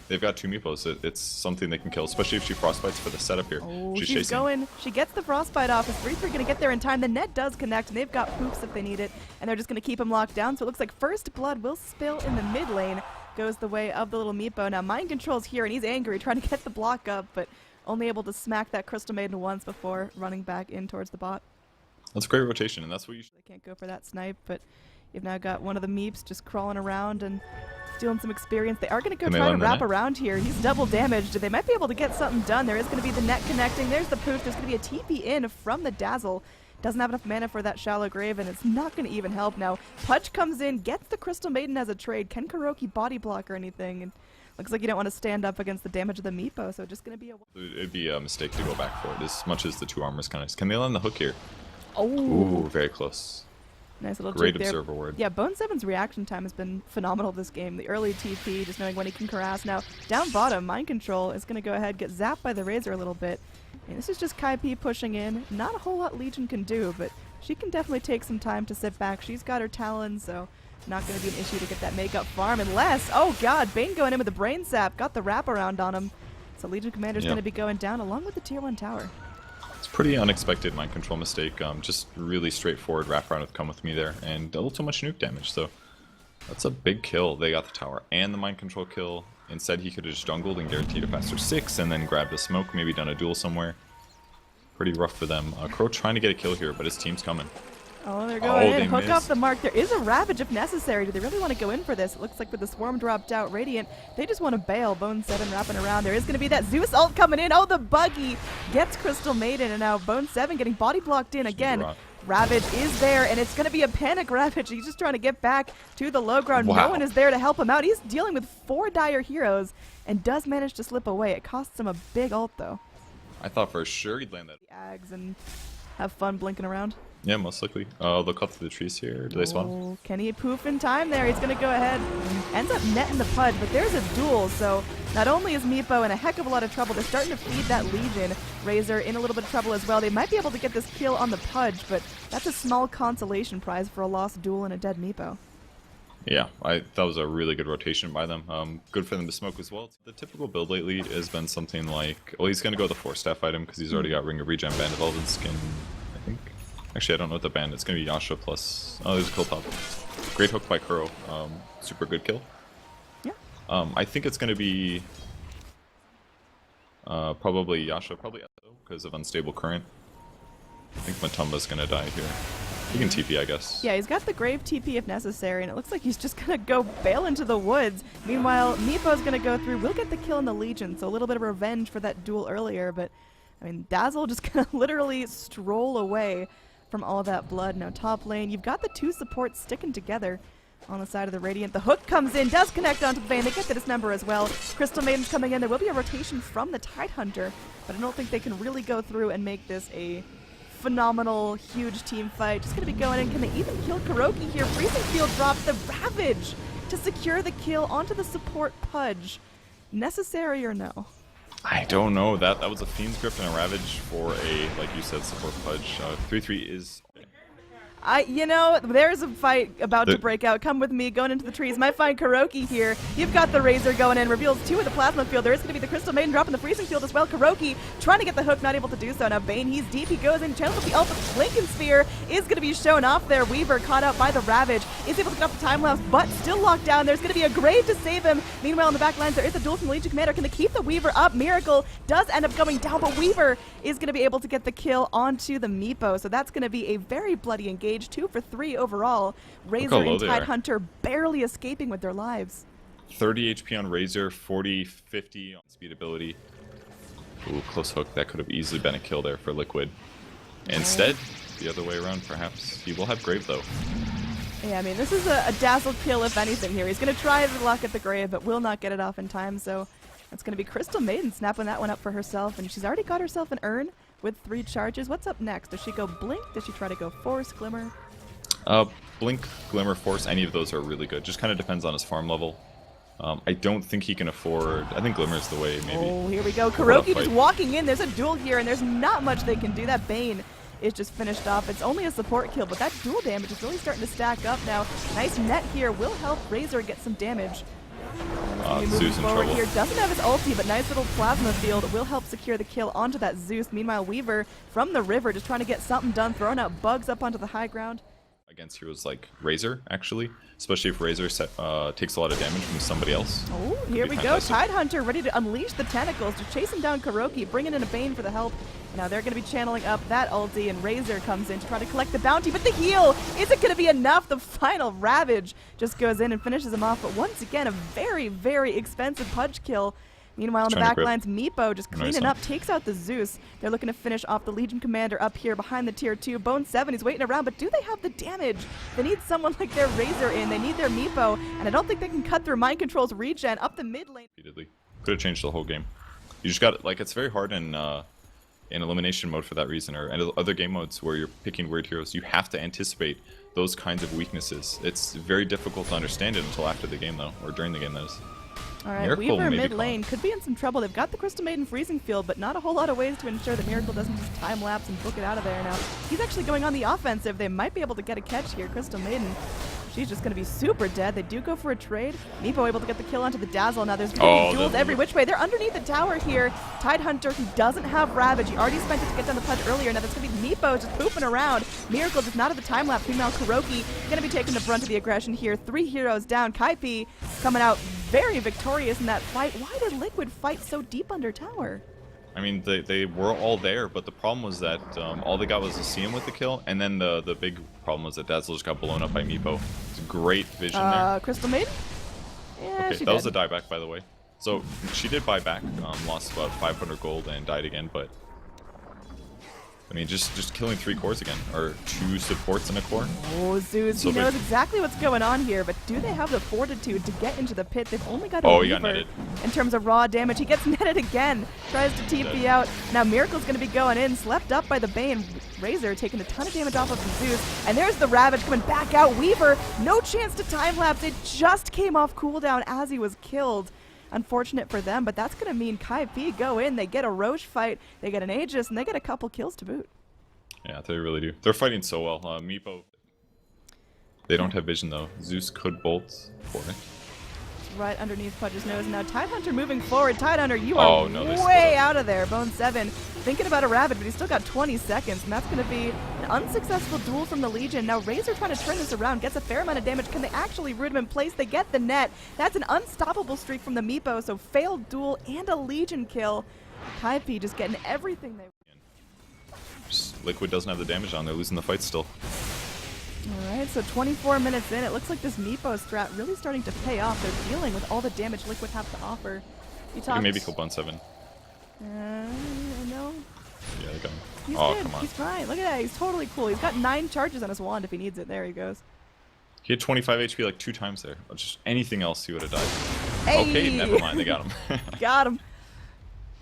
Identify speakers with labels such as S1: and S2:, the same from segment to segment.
S1: they've got 2 meepos. It's something they can kill, especially if she frostbites for the setup here.
S2: Oh,
S1: she's
S2: she's
S1: chasing.
S2: going. She gets the frostbite off. Is 3-3 going to get there in time? The net does connect, and they've got poops if they need it, and they're just going to keep him locked down. So it looks like first blood will spill in the mid lane. Goes the way of the little meepo. Now mind control's here, and he's angry, trying to get the block up, but only able to smack that Crystal Maiden once before running back in towards the bot.
S1: That's a great rotation, and that's what you should.
S2: They can't go for that snipe, but you've now got one of the meeps just crawling around and stealing some experience. They are going to go try to wrap around here. He's double damaged. They might be able to get something done. There is going to be the net connecting. There's the poof. There's going to be a TP in from the Dazzle. Doesn't have enough mana for that shallow grave, and it's not going to even help now. Pudge comes in, gets the Crystal Maiden as a trade. Can Kuroki body block or anything? And looks like you don't want to stand up against the damage of the meepo, so just going to be a...
S1: It'd be a mistake to go back for it, as much as the 2 armor's kind of... Can they land the hook here?
S2: Oh!
S1: Ooh, very close.
S2: Nice little
S1: Great
S2: juke there.
S1: observer ward.
S2: Yeah, Bone 7's reaction time has been phenomenal this game. The early TP, just knowing when he can harass. Now, down bottom, Mind Control is going to go ahead, get zapped by the Razor a little bit. And this is just Kaipi pushing in. Not a whole lot Legion can do, but she can definitely take some time to sit back. She's got her Talons, so not going to be an issue to get that makeup farm. Unless, oh god, Bane going in with the Brain Sap. Got the wraparound on him. So Legion Commander's going to be going down along with the tier 1 tower.
S1: It's pretty unexpected mind control mistake. Just really straightforward wraparound with Come With Me there, and a little too much nuke damage, so that's a big kill. They got the tower and the mind control kill. Instead, he could have just jungled and guaranteed a faster 6, and then grabbed a smoke, maybe done a duel somewhere. Pretty rough for them. Crow trying to get a kill here, but his team's coming.
S2: Oh, they're going in. Hook
S1: missed.
S2: off the mark. There is a Ravage if necessary. Do they really want to go in for this? It looks like with the Swarm dropped out, Radiant, they just want to bail. Bone 7 wrapping around. There is going to be that Zeus ult coming in. Oh, the buggy gets Crystal Maiden, and now Bone 7 getting body blocked in again. Ravage is there, and it's going to be a panic Ravage. He's just trying to get back to the low ground.
S1: Wow.
S2: No one is there to help him out. He's dealing with 4 dire heroes and does manage to slip away. It costs him a big ult, though.
S1: I thought for sure he'd land that.
S2: The Ags and have fun blinking around.
S1: Yeah, most likely. They'll cut through the trees here. Do they spawn?
S2: Can he poof in time there? He's going to go ahead. Ends up netting the Pudge, but there's a duel, so not only is Meepo in a heck of a lot of trouble, they're starting to feed that Legion. Razor in a little bit of trouble as well. They might be able to get this kill on the Pudge, but that's a small consolation prize for a lost duel and a dead Meepo.
S1: Yeah, that was a really good rotation by them. Good for them to smoke as well. The typical build lately has been something like, well, he's going to go with the 4-staff item because he's already got Ring of Regen, Band of Elven Skin, I think. Actually, I don't know what the band. It's going to be Yasha plus... Oh, there's a kill pop. Great hook by Kuro. Super good kill.
S2: Yeah.
S1: I think it's going to be probably Yasha, probably because of unstable current. I think Matumba's going to die here. He can TP, I guess.
S2: Yeah, he's got the Grave TP if necessary, and it looks like he's just going to go bail into the woods. Meanwhile, Meepo's going to go through. We'll get the kill in the Legion, so a little bit of revenge for that duel earlier, but, I mean, Dazzle just going to literally stroll away from all that blood. Now, top lane, you've got the 2 supports sticking together on the side of the Radiant. The hook comes in, does connect onto the Bane. They get the dismember as well. Crystal Maiden's coming in. There will be a rotation from the Tidehunter, but I don't think they can really go through and make this a phenomenal, huge team fight. Just going to be going in. Can they even kill Kuroki here? Freezing Field drops the Ravage to secure the kill onto the support Pudge. Necessary or no?
S1: I don't know. That was a Fiend's Grip and a Ravage for a, like you said, support Pudge. 3-3 is...
S2: You know, there's a fight about to break out. Come with me, going into the trees. Might find Kuroki here. You've got the Razor going in. Reveals 2 of the Plasma Field. There is going to be the Crystal Maiden dropping the Freezing Field as well. Kuroki trying to get the hook, not able to do so. Now Bane, he's deep. He goes in, channels with the Alpha. Lincoln Sphere is going to be shown off there. Weaver caught out by the Ravage. Is able to get off the time lapse, but still locked down. There's going to be a Grave to save him. Meanwhile, in the back lines, there is a duel from the Legion Commander. Can they keep the Weaver up? Miracle does end up going down, but Weaver is going to be able to get the kill onto the Meepo. So that's going to be a very bloody engage. 2 for 3 overall. Razor and Tidehunter barely escaping with their lives.
S1: 30 HP on Razor, 40-50 on speed ability. Ooh, close hook. That could have easily been a kill there for Liquid. Instead, the other way around, perhaps. He will have Grave, though.
S2: Yeah, I mean, this is a Dazzle kill, if anything, here. He's going to try the luck at the Grave, but will not get it off in time, so that's going to be Crystal Maiden snapping that one up for herself, and she's already got herself an urn with 3 charges. What's up next? Does she go Blink? Does she try to go Force, Glimmer?
S1: Blink, Glimmer, Force, any of those are really good. Just kind of depends on his farm level. I don't think he can afford... I think Glimmer's the way, maybe.
S2: Oh, here we go. Kuroki just walking in. There's a duel here, and there's not much they can do. That Bane is just finished off. It's only a support kill, but that duel damage is really starting to stack up now. Nice net here will help Razor get some damage Moving
S1: Zeus in
S2: forward
S1: trouble.
S2: here, doesn't have his ulti, but nice little plasma field will help secure the kill onto that Zeus. Meanwhile, Weaver from the river just trying to get something done, throwing out bugs up onto the high ground.
S1: Against heroes like Razor, actually, especially if Razor takes a lot of damage from somebody else.
S2: Oh, here we go. Tidehunter ready to unleash the tentacles, just chasing down Kuroki, bringing in a Bane for the help. Now they're going to be channeling up that ulti, and Razor comes in to try to collect the bounty, but the heal isn't going to be enough. The final Ravage just goes in and finishes him off, but once again, a very, very expensive punch kill. Meanwhile, on the back lines, Meepo just cleaning up, takes out the Zeus. They're looking to finish off the Legion Commander up here behind the tier 2. Bone 7, he's waiting around, but do they have the damage? They need someone like their Razor in. They need their Meepo, and I don't think they can cut through Mind Control's regen up the mid lane.
S1: Repeatedly. Could have changed the whole game. You just got, like, it's very hard in elimination mode for that reason, or other game modes where you're picking weird heroes. You have to anticipate those kinds of weaknesses. It's very difficult to understand it until after the game, though, or during the game, that is.
S2: Alright,
S1: Miracle
S2: Weaver mid lane could be in some trouble. They've got the Crystal Maiden freezing field, but not a whole lot of ways to ensure that Miracle doesn't just time lapse and book it out of there. Now, he's actually going on the offensive. They might be able to get a catch here. Crystal Maiden, she's just going to be super dead. They do go for a trade. Meepo able to get the kill onto the Dazzle. Now there's duels every which way. They're underneath the tower here. Tidehunter, he doesn't have Ravage. He already spent it to get down the punch earlier. Now that's going to be Meepo just pooping around. Miracle just not at the time lapse. Meanwhile, Kuroki going to be taking the brunt of the aggression here. 3 heroes down. Kaipi coming out very victorious in that fight. Why did Liquid fight so deep under tower?
S1: I mean, they were all there, but the problem was that all they got was to see him with the kill, and then the big problem was that Dazzle just got blown up by Meepo. It's a great vision there.
S2: Crystal Maiden? Yeah,
S1: okay, that was a dieback, by the way. So she did buy back, lost about 500 gold and died again, but I mean, just killing 3 cores again, or 2 supports in a core.
S2: Oh, Zeus, he knows exactly what's going on here, but do they have the fortitude to get into the pit? They've only got a
S1: He got netted.
S2: In terms of raw damage. He gets netted again, tries to TP out. Now Miracle's going to be going in, slept up by the Bane. Razor taking a ton of damage off of the Zeus, and there's the Ravage coming back out. Weaver, no chance to time-lapse. It just came off cooldown as he was killed. Unfortunate for them, but that's going to mean Kaipi go in. They get a Roche fight, they get an Aegis, and they get a couple kills to boot.
S1: Yeah, they really do. They're fighting so well. Meepo, they don't have vision though. Zeus could bolt for it.
S2: Right underneath Pudge's nose. Now Tidehunter moving forward. Tidehunter, you are way out of there. Bone 7 thinking about a Ravage, but he's still got 20 seconds, and that's going to be an unsuccessful duel from the Legion. Now Razor trying to turn this around, gets a fair amount of damage. Can they actually root him in place? They get the net. That's an unstoppable streak from the Meepo, so failed duel and a Legion kill. Kaipi just getting everything they
S1: Liquid doesn't have the damage on. They're losing the fight still.
S2: Alright, so 24 minutes in, it looks like this Meepo strat really starting to pay off. They're dealing with all the damage Liquid have to offer.
S1: You can maybe kill Bun 7.
S2: No.
S1: Yeah, they got him.
S2: He's good.
S1: Come on.
S2: He's fine. Look at that. He's totally cool. He's got 9 charges on his wand if he needs it. There he goes.
S1: He had 25 HP like 2 times there. Just anything else, he would have died.
S2: Hey!
S1: Okay, never mind. They got him.
S2: Got him.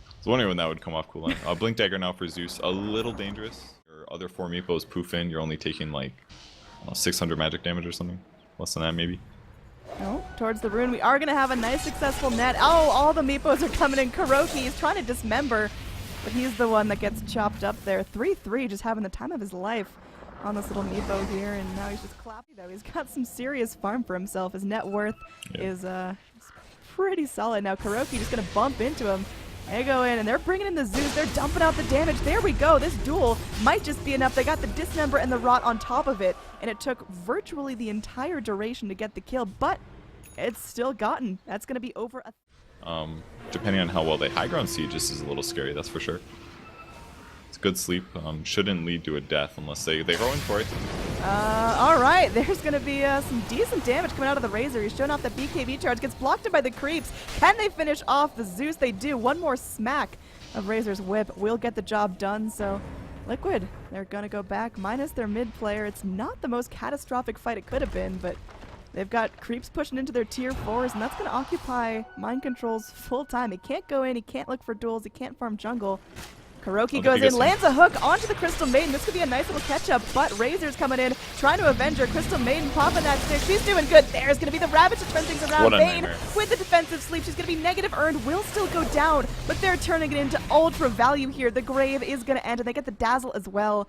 S1: I was wondering when that would come off cooldown. Blink Dagger now for Zeus. A little dangerous. Your other 4 Meepos poof in. You're only taking like 600 magic damage or something. Less than that, maybe.
S2: Oh, towards the rune. We are going to have a nice successful net. Oh, all the Meepos are coming in. Kuroki is trying to dismember, but he's the one that gets chopped up there. 3-3, just having the time of his life on this little Meepo here, and now he's just clappy though. He's got some serious farm for himself. His net worth is pretty solid. Now Kuroki just going to bump into him. They go in, and they're bringing in the Zeus. They're dumping out the damage. There we go. This duel might just be enough. They got the Dismember and the Rot on top of it, and it took virtually the entire duration to get the kill, but it's still gotten. That's going to be over a...
S1: Depending on how well they high ground siege, this is a little scary, that's for sure. It's good sleep. Shouldn't lead to a death unless they go in for it.
S2: Alright, there's going to be some decent damage coming out of the Razor. He's showing off that BKB charge. Gets blocked in by the creeps. Can they finish off the Zeus? They do. One more smack of Razor's whip will get the job done. So Liquid, they're going to go back minus their mid player. It's not the most catastrophic fight it could have been, but they've got creeps pushing into their tier 4s, and that's going to occupy Mind Control's full time. He can't go in. He can't look for duels. He can't farm jungle. Kuroki goes in, lands a hook onto the Crystal Maiden. This could be a nice little catch-up, but Razor's coming in, trying to avenge her. Crystal Maiden popping that stick. She's doing good. There's going to be the Ravage to turn things around. Bane with the defensive sleep. She's going to be negative earned, will still go down, but they're turning it into ultra value here. The Grave is going to end, and they get the Dazzle as well.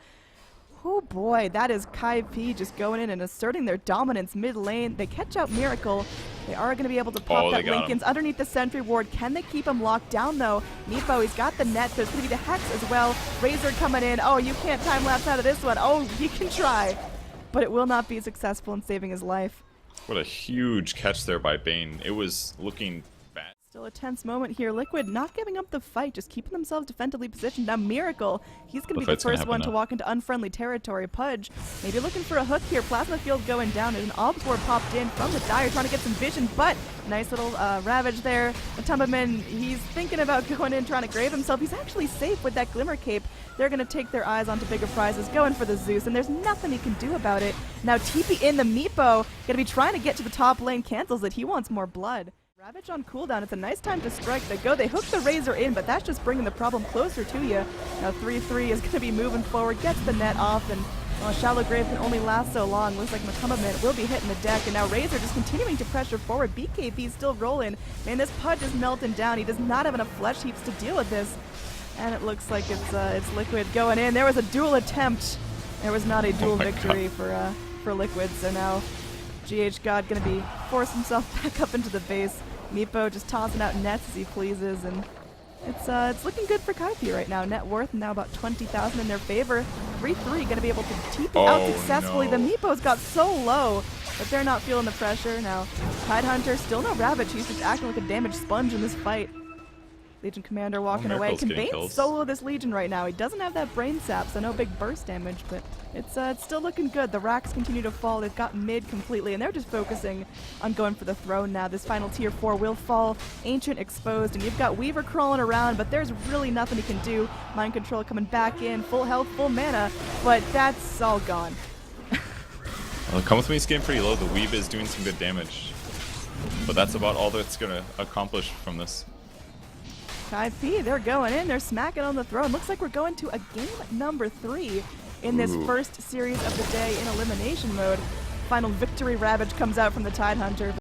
S2: Oh boy, that is Kaipi just going in and asserting their dominance mid lane. They catch out Miracle. They are going to be able to pop that Linken's underneath the sentry ward. Can they keep him locked down though? Meepo, he's got the net. There's going to be the Hex as well. Razor coming in. Oh, you can't time lapse out of this one. Oh, you can try. But it will not be successful in saving his life.
S1: What a huge catch there by Bane. It was looking bad.
S2: Still a tense moment here. Liquid not giving up the fight, just keeping themselves defensively positioned. Now Miracle, he's going to be the first one to walk into unfriendly territory. Pudge, maybe looking for a hook here. Plasma Field going down. There's an Obs Ward popped in from the Dire, trying to get some vision, but nice little Ravage there. Matumbaman, he's thinking about going in, trying to grave himself. He's actually safe with that Glimmer Cape. They're going to take their eyes onto bigger prizes, going for the Zeus, and there's nothing he can do about it. Now TP in the Meepo, going to be trying to get to the top lane, cancels it. He wants more blood. Ravage on cooldown. It's a nice time to strike. They hook the Razor in, but that's just bringing the problem closer to you. Now 3-3 is going to be moving forward, gets the net off, and Shallow Grave can only last so long. Looks like Matumbaman will be hitting the deck, and now Razor just continuing to pressure forward. BKB still rolling. Man, this Pudge is melting down. He does not have enough flesh heaps to deal with this. And it looks like it's Liquid going in. There was a dual attempt. There was not a dual victory for Liquid, so now GH God going to be forcing himself back up into the base. Meepo just tossing out nets as he pleases, and it's looking good for Kaipi right now. Net worth now about 20,000 in their favor. 3-3 going to be able to TP out successfully.
S1: No.
S2: The Meepo's got so low, but they're not feeling the pressure. Now Tidehunter still no Ravage. He's just acting like a damaged sponge in this fight. Legion Commander walking away. Can Bane solo this Legion right now? He doesn't have that Brain Sap, so no big burst damage, but it's still looking good. The racks continue to fall. They've got mid completely, and they're just focusing on going for the throne now. This final tier 4 will fall. Ancient exposed, and you've got Weaver crawling around, but there's really nothing he can do. Mind Control coming back in, full health, full mana, but that's all gone.
S1: Come With Me's getting pretty low. The Weave is doing some good damage, but that's about all that's going to accomplish from this.
S2: Kaipi, they're going in, they're smacking on the throne. Looks like we're going to a game number 3 in this first series of the day in Elimination Mode. Final victory Ravage comes out from the Tidehunter.